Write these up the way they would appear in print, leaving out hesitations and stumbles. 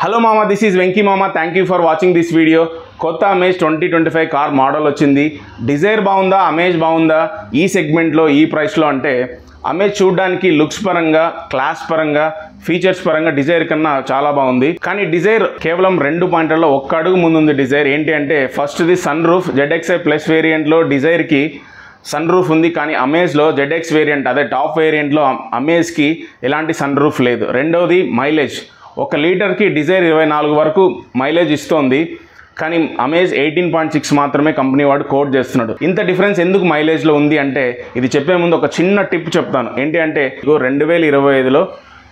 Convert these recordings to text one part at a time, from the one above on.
Hello మామ, this is Venky మామ. Thank you for watching this video. కొత్త అమేజ్ 2025 కార్ మోడల్ వచ్చింది. డిజైర్ బాగుందా, అమేజ్ బాగుందా ఈ సెగ్మెంట్లో ఈ ప్రైస్లో అంటే అమేజ్ చూడడానికి లుక్స్ పరంగా, క్లాస్ పరంగా, ఫీచర్స్ పరంగా డిజైర్ కన్నా చాలా బాగుంది. కానీ డిజైర్ కేవలం 2 పాయింట్లలో ఒక్క అడుగు ముందుంది. డిజైర్ ఏంటి అంటే ఫస్ట్ది సన్ రూఫ్. ZXi ప్లస్ వేరియంట్లో డిజైర్కి సన్ రూఫ్ ఉంది, కానీ అమేజ్లో ZX వేరియంట్ అదే టాప్ వేరియంట్లో అమేజ్కి ఎలాంటి సన్ రూఫ్ లేదు. రెండవది మైలేజ్. 1 లీటర్కి డిజైర్ 24 వరకు మైలేజ్ ఇస్తోంది, కానీ అమేజ్ 18.6 మాత్రమే కంపెనీ వాడు కోట్ చేస్తున్నాడు. ఇంత డిఫరెన్స్ ఎందుకు మైలేజ్లో ఉంది అంటే ఇది చెప్పే ముందు ఒక చిన్న టిప్ చెప్తాను. ఏంటి అంటే 2025లో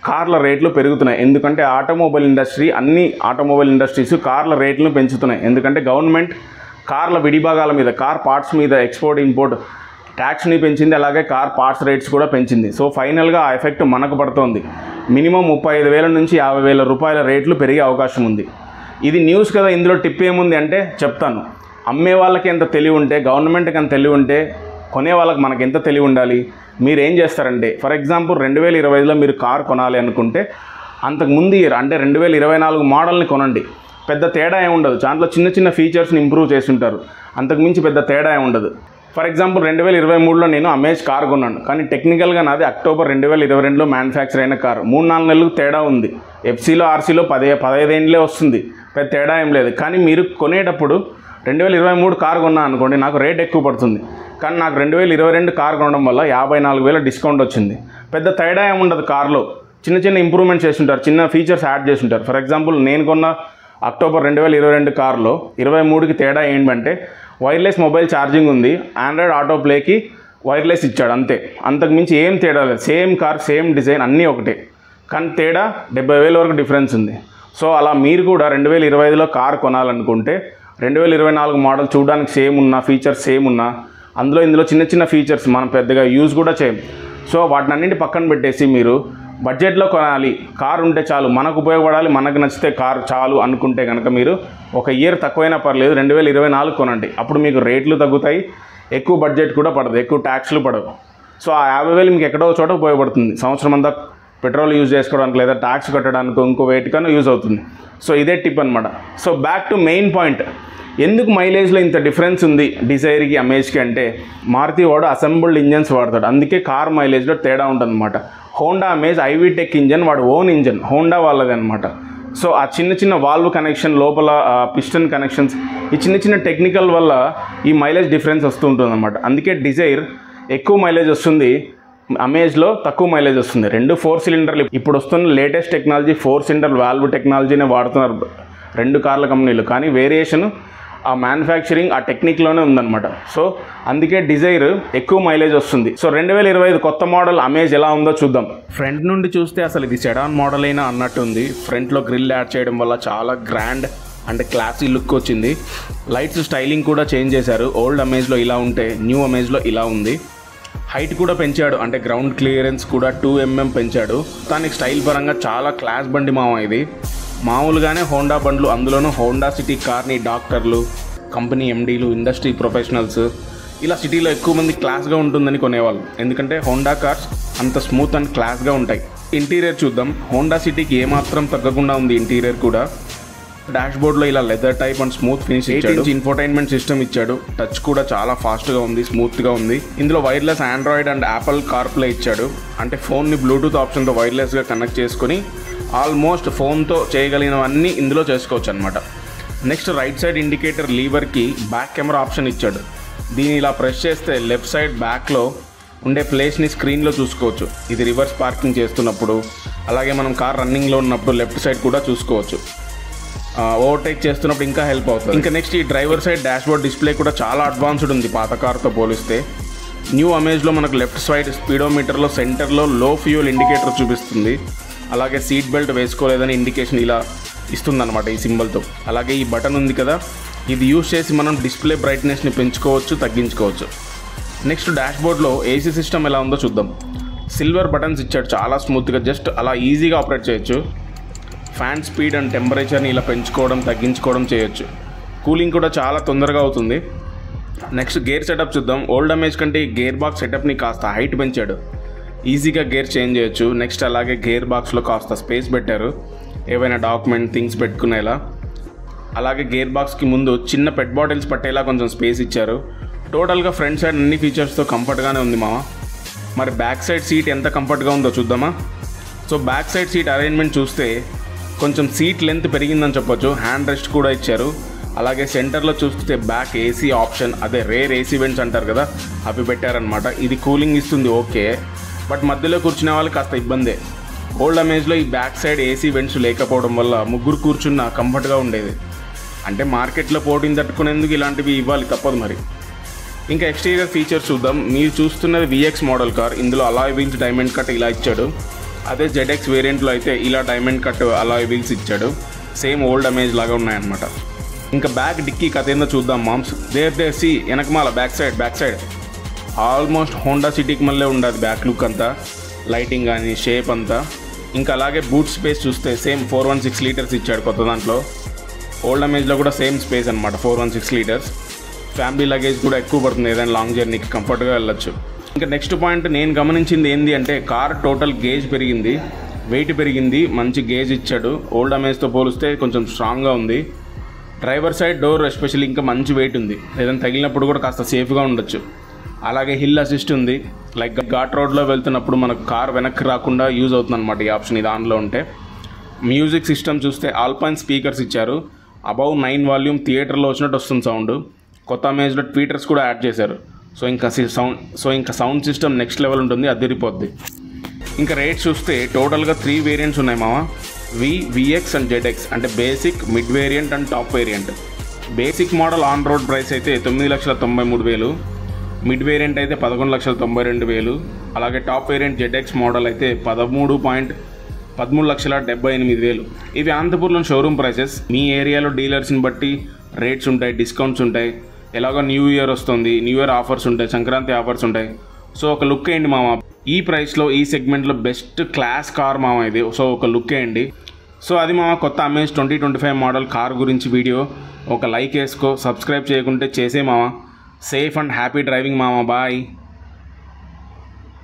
కార్ల రేట్లు పెరుగుతున్నాయి. ఎందుకంటే ఆటోమొబైల్ ఇండస్ట్రీ, అన్ని ఆటోమొబైల్ ఇండస్ట్రీస్ కార్ల రేట్లను పెంచుతున్నాయి. ఎందుకంటే గవర్నమెంట్ కార్ల విడిభాగాల మీద, కార్ పార్ట్స్ మీద ఎక్స్పోర్ట్ ఇంపోర్ట్ ట్యాక్స్ని పెంచింది, అలాగే కార్ పార్ట్స్ రేట్స్ కూడా పెంచింది. సో ఫైనల్గా ఆ ఎఫెక్ట్ మనకు పడుతోంది. మినిమం 35,000 నుంచి 50,000 రూపాయల రేట్లు పెరిగే అవకాశం ఉంది. ఇది న్యూస్ కదా, ఇందులో టిప్ ఏముంది అంటే చెప్తాను. అమ్మే వాళ్ళకి ఎంత తెలివి ఉంటే, గవర్నమెంట్కి ఎంత తెలివి ఉంటే కొనే వాళ్ళకి మనకి ఎంత తెలివి ఉండాలి. మీరు ఏం చేస్తారంటే ఫర్ ఎగ్జాంపుల్ 2025లో మీరు కార్ కొనాలి అనుకుంటే అంతకుముందు ఇయర్ అంటే 2024 మోడల్ని కొనండి. పెద్ద తేడా ఏమి ఉండదు. దాంట్లో చిన్న చిన్న ఫీచర్స్ని ఇంప్రూవ్ చేసి ఉంటారు, అంతకుమించి పెద్ద తేడా ఏమి ఉండదు. ఫర్ ఎగ్జాంపుల్ 2023లో నేను అమేజ్ కార్ కొన్నాను, కానీ టెక్నికల్గా నాది అక్టోబర్ 2022లో మ్యానుఫ్యాక్చర్ అయిన కార్. 3-4 నెలలకు తేడా ఉంది. ఎఫ్సీలో ఆర్సీలో 15 ఏండ్లే వస్తుంది, పెద్ద తేడా ఏం లేదు. కానీ మీరు కొనేటప్పుడు 2023 కార్ కొన్నా అనుకోండి, నాకు రేట్ ఎక్కువ పడుతుంది. కానీ నాకు 2022 కార్ కొనడం వల్ల 54,000 డిస్కౌంట్ వచ్చింది. పెద్ద తేడా ఏముండదు. కార్లో చిన్న చిన్న ఇంప్రూవ్మెంట్స్ చేసి ఉంటారు, చిన్న ఫీచర్స్ యాడ్ చేసి ఉంటారు. ఫర్ ఎగ్జాంపుల్ నేను కొన్న అక్టోబర్ 2022 కార్లో 23కి తేడా ఏంటంటే వైర్లెస్ మొబైల్ ఛార్జింగ్ ఉంది, ఆండ్రాయిడ్ ఆటో ప్లేకి వైర్లెస్ ఇచ్చాడు, అంతే. అంతకుమించి ఏం తేడా లేదు. సేమ్ కార్, సేమ్ డిజైన్, అన్నీ ఒకటే. కానీ తేడా 70,000 వరకు డిఫరెన్స్ ఉంది. సో అలా మీరు కూడా 2025లో కార్ కొనాలనుకుంటే 2024 మోడల్ చూడడానికి సేమ్ ఉన్నా, ఫీచర్స్ సేమ్ ఉన్నా, ఇందులో చిన్న చిన్న ఫీచర్స్ మనం పెద్దగా యూజ్ కూడా చేయం. సో వాటిని అన్నింటి పక్కన పెట్టేసి మీరు బడ్జెట్లో కొనాలి, కార్ ఉంటే చాలు, మనకు ఉపయోగపడాలి, మనకు నచ్చితే కార్ చాలు అనుకుంటే కనుక మీరు 1 ఇయర్ తక్కువైనా పర్లేదు 2024 కొనండి. అప్పుడు మీకు రేట్లు తగ్గుతాయి, ఎక్కువ బడ్జెట్ కూడా పడదు, ఎక్కువ ట్యాక్స్లు పడవు. సో ఆ 50,000 మీకు ఎక్కడో చోట ఉపయోగపడుతుంది. సంవత్సరం అంతా పెట్రోల్ యూజ్ చేసుకోవడానికి లేదా ట్యాక్స్ కట్టడానికి ఇంకో వేటికన్నా యూజ్ అవుతుంది. సో ఇదే టిప్ అనమాట. So back to main point. ఎందుకు మైలేజ్లో ఇంత డిఫరెన్స్ ఉంది డిజైర్కి అమేజ్కి అంటే మారుతి వాడు అసెంబుల్డ్ ఇంజన్స్ వాడతాడు, అందుకే కార్ మైలేజ్లో తేడా ఉంటుంది అనమాట. Honda amaze ivy tech engine, వాడు ఓన్ ఇంజన్, హోండా వాళ్ళది అనమాట. సో ఆ చిన్న చిన్న వాల్వ్ కనెక్షన్, లోపల పిస్టన్ కనెక్షన్స్, ఈ చిన్న చిన్న టెక్నికల్ వల్ల ఈ మైలేజ్ డిఫరెన్స్ వస్తుంటుంది అనమాట. అందుకే డిజైర్ ఎక్కువ మైలేజ్ వస్తుంది, అమేజ్లో తక్కువ మైలేజ్ వస్తుంది. 2 4 సిలిండర్లు ఇప్పుడు వస్తున్న లేటెస్ట్ టెక్నాలజీ 4 సిలిండర్ వాల్వ్ టెక్నాలజీనే వాడుతున్నారు 2 కార్ల కంపెనీలు. కానీ వేరియేషన్ ఆ మ్యానుఫ్యాక్చరింగ్, ఆ టెక్నిక్లోనే ఉందన్నమాట. సో అందుకే డిజైర్ ఎక్కువ మైలేజ్ వస్తుంది. సో 2025 కొత్త మోడల్ అమేజ్ ఎలా ఉందో చూద్దాం. ఫ్రంట్ నుండి చూస్తే అసలు ఇది సెడాన్ మోడల్ అయినా అన్నట్టు ఉంది. ఫ్రంట్లో గ్రిల్ యాడ్ చేయడం వల్ల చాలా గ్రాండ్ అంటే క్లాసీ లుక్ వచ్చింది. లైట్స్ స్టైలింగ్ కూడా చేంజ్ చేశారు. ఓల్డ్ అమేజ్లో ఇలా ఉంటే న్యూ అమేజ్లో ఇలా ఉంది. హైట్ కూడా పెంచాడు, అంటే గ్రౌండ్ క్లియరెన్స్ కూడా 2 mm పెంచాడు. దానికి స్టైల్ పరంగా చాలా క్లాస్ బండి మామ ఇది. మామూలుగానే హోండా బండ్లు, అందులోనూ హోండా సిటీ కార్ని డాక్టర్లు, కంపెనీ ఎండీలు, ఇండస్ట్రీ ప్రొఫెషనల్స్ ఇలా సిటీలో ఎక్కువ మంది క్లాస్గా ఉంటుందని కొనేవాళ్ళు. ఎందుకంటే హోండా కార్స్ అంత స్మూత్ అండ్ క్లాస్గా ఉంటాయి. ఇంటీరియర్ చూద్దాం. హోండా సిటీకి ఏమాత్రం తగ్గకుండా ఉంది ఇంటీరియర్ కూడా. డాష్ బోర్డ్లో ఇలా leather type and smooth finish ఇచ్చాడు. ఇన్ఫోటైన్మెంట్ సిస్టమ్ ఇచ్చాడు. టచ్ కూడా చాలా ఫాస్ట్గా ఉంది, స్మూత్గా ఉంది. ఇందులో wireless Android and Apple CarPlay ఇచ్చాడు. అంటే ఫోన్ని బ్లూటూత్ ఆప్షన్తో వైర్లెస్గా కనెక్ట్ చేసుకుని ఆల్మోస్ట్ ఫోన్తో చేయగలిగినవన్నీ ఇందులో చేసుకోవచ్చు అనమాట. నెక్స్ట్ రైట్ సైడ్ ఇండికేటర్ లీవర్కి బ్యాక్ కెమెరా ఆప్షన్ ఇచ్చాడు. దీన్ని ఇలా ప్రెస్ చేస్తే లెఫ్ట్ సైడ్ బ్యాక్లో ఉండే ప్లేస్ని స్క్రీన్లో చూసుకోవచ్చు. ఇది రివర్స్ పార్కింగ్ చేస్తున్నప్పుడు, అలాగే మనం కార్ రన్నింగ్లో ఉన్నప్పుడు లెఫ్ట్ సైడ్ కూడా చూసుకోవచ్చు. ఓవర్టేక్ చేస్తున్నప్పుడు ఇంకా హెల్ప్ అవుతుంది. ఇంకా నెక్స్ట్ ఈ డ్రైవర్ సైడ్ డాష్బోర్డ్ డిస్ప్లే కూడా చాలా అడ్వాన్స్డ్ ఉంది పాత కార్తో పోలిస్తే. న్యూ అమేజ్లో మనకు లెఫ్ట్ సైడ్ స్పీడోమీటర్లో సెంటర్లో లో ఫ్యూయల్ ఇండికేటర్ చూపిస్తుంది. అలాగే సీట్ బెల్ట్ వేసుకోలేదని ఇండికేషన్ ఇలా ఇస్తుందన్నమాట ఈ సింబల్తో. అలాగే ఈ బటన్ ఉంది కదా, ఇది యూజ్ చేసి మనం డిస్ప్లే బ్రైట్నెస్ని పెంచుకోవచ్చు, తగ్గించుకోవచ్చు. నెక్స్ట్ డాష్బోర్డ్లో ఏసీ సిస్టమ్ ఎలా ఉందో చూద్దాం. సిల్వర్ బటన్స్ ఇచ్చాడు, చాలా స్మూత్గా, జస్ట్ అలా ఈజీగా ఆపరేట్ చేయొచ్చు. ఫ్యాన్ స్పీడ్ అండ్ టెంపరేచర్ని ఇలా పెంచుకోవడం, తగ్గించుకోవడం చేయొచ్చు. కూలింగ్ కూడా చాలా తొందరగా అవుతుంది. నెక్స్ట్ గేర్ సెటప్ చూద్దాం. ఓల్డ్ అమేజ్ కంటే ఈ గేర్ బాక్స్ సెటప్ని కాస్త హైట్ పెంచాడు, ఈజీగా గేర్ చేంజ్ చేయొచ్చు. నెక్స్ట్ అలాగే గేర్ బాక్స్లో కాస్త స్పేస్ పెట్టారు. ఏవైనా డాక్యుమెంట్ థింగ్స్ పెట్టుకునేలా. అలాగే గేర్ బాక్స్కి ముందు చిన్న పెట్ బాటిల్స్ పట్టేలా కొంచెం స్పేస్ ఇచ్చారు. టోటల్గా ఫ్రంట్ సైడ్ అన్ని ఫీచర్స్తో కంఫర్ట్గానే ఉంది మామ. మరి బ్యాక్ సైడ్ సీట్ ఎంత కంఫర్ట్గా ఉందో చూద్దామా. So back side seat arrangement చూస్తే కొంచెం సీట్ లెంత్ పెరిగిందని చెప్పొచ్చు. హ్యాండ్ రెస్ట్ కూడా ఇచ్చారు. అలాగే సెంటర్లో చూస్తే బ్యాక్ ఏసీ ఆప్షన్, అదే రేర్ ఏసీ వెంట్స్ అంటారు కదా, అవి పెట్టారనమాట. ఇది కూలింగ్ ఇస్తుంది ఓకే, బట్ మధ్యలో కూర్చునే వాళ్ళకి కాస్త ఇబ్బందే. ఓల్డ్ అమేజ్లో ఈ బ్యాక్ సైడ్ ఏసీ వెంట్స్ లేకపోవడం వల్ల ముగ్గురు కూర్చున్న కంఫర్ట్గా ఉండేది. అంటే మార్కెట్లో పోటీని తట్టుకునేందుకు ఇలాంటివి ఇవ్వాలి, తప్పదు మరి. ఇంకా ఎక్స్టీరియర్ ఫీచర్స్ చూద్దాం. మీరు చూస్తున్నది VX మోడల్ కార్. ఇందులో అలాయ్ వీల్స్ డైమండ్ కట్ ఇలా ఇచ్చాడు. అదే ZX వేరియంట్లో అయితే ఇలా డైమండ్ కట్ అలాయ్ వీల్స్ ఇచ్చాడు. సేమ్ ఓల్డ్ అమేజ్ లాగా ఉన్నాయన్నమాట. ఇంకా బ్యాక్ డిక్కీ కథ ఏందో చూద్దాం మామ్స్. దేర్ సి వెనకమాల బ్యాక్ సైడ్ ఆల్మోస్ట్ హోండా సిటీకి మళ్ళీ ఉండదు బ్యాక్ లుక్ అంతా, లైటింగ్ కానీ షేప్ అంతా. ఇంకా అలాగే బూట్ స్పేస్ చూస్తే సేమ్ 416 లీటర్స్ ఇచ్చాడు కొత్త దాంట్లో. ఓల్డ్ అమేజ్లో కూడా సేమ్ స్పేస్ అనమాట, 416 లీటర్స్. ఫ్యామిలీ లగేజ్ కూడా ఎక్కువ పడుతుంది, ఏదైనా లాంగ్ జర్నీకి కంఫర్ట్గా వెళ్ళొచ్చు. ఇంకా నెక్స్ట్ పాయింట్ నేను గమనించింది ఏంటి అంటే కార్ టోటల్ గేజ్ పెరిగింది, వెయిట్ పెరిగింది, మంచి గేజ్ ఇచ్చాడు. ఓల్డ్ అమేజ్తో పోలిస్తే కొంచెం స్ట్రాంగ్గా ఉంది. డ్రైవర్ సైడ్ డోర్ ఎస్పెషల్లీ ఇంకా మంచి వెయిట్ ఉంది, ఏదైనా తగిలినప్పుడు కూడా కాస్త సేఫ్గా ఉండొచ్చు. అలాగే హిల్ అసిస్ట్ ఉంది, లైక్ ఘాట్ రోడ్లో వెళ్తున్నప్పుడు మనకు కార్ వెనక్కి రాకుండా యూజ్ అవుతుంది అనమాట ఈ ఆప్షన్, ఇది ఆన్లో ఉంటే. మ్యూజిక్ సిస్టమ్ చూస్తే ఆల్పైన్ స్పీకర్స్ ఇచ్చారు. అబౌవ్ 9 వాల్యూమ్ థియేటర్లో వచ్చినట్టు వస్తుంది సౌండ్. కొత్త అమేజ్లో ట్వీటర్స్ కూడా యాడ్ చేశారు. సో ఇంకా సౌండ్ సిస్టమ్ నెక్స్ట్ లెవెల్ ఉంటుంది, అదిరిపోద్ది. ఇంకా రేట్స్ చూస్తే టోటల్గా 3 వేరియంట్స్ ఉన్నాయి మామ. VX అండ్ ZX, అంటే basic, mid variant and top variant. Basic model on road price అయితే 9,93,000, మిడ్ వేరియంట్ అయితే 11,92,000, అలాగే టాప్ వేరియంట్ ZX మోడల్ అయితే 13,78,000. ఇవి అనంతపూర్లోని షోరూమ్ ప్రైసెస్. మీ ఏరియాలో డీలర్స్ని బట్టి రేట్స్ ఉంటాయి, డిస్కౌంట్స్ ఉంటాయి. ఎలాగో న్యూ ఇయర్ వస్తుంది, న్యూ ఇయర్ ఆఫర్స్ ఉంటాయి, సంక్రాంతి ఆఫర్స్ ఉంటాయి. సో ఒక లుక్ వేయండి మామ. ఈ ప్రైస్లో ఈ సెగ్మెంట్లో బెస్ట్ క్లాస్ కార్ మామ ఇది. సో ఒక లుక్ వేయండి. సో అది మామ కొత్త అమేజ్ 2025 మోడల్ కార్ గురించి వీడియో. ఒక లైక్ వేసుకో, సబ్స్క్రైబ్ చేయకుంటే చేసే మామ. సేఫ్ అండ్ హ్యాపీ డ్రైవింగ్ మామ. బాయ్.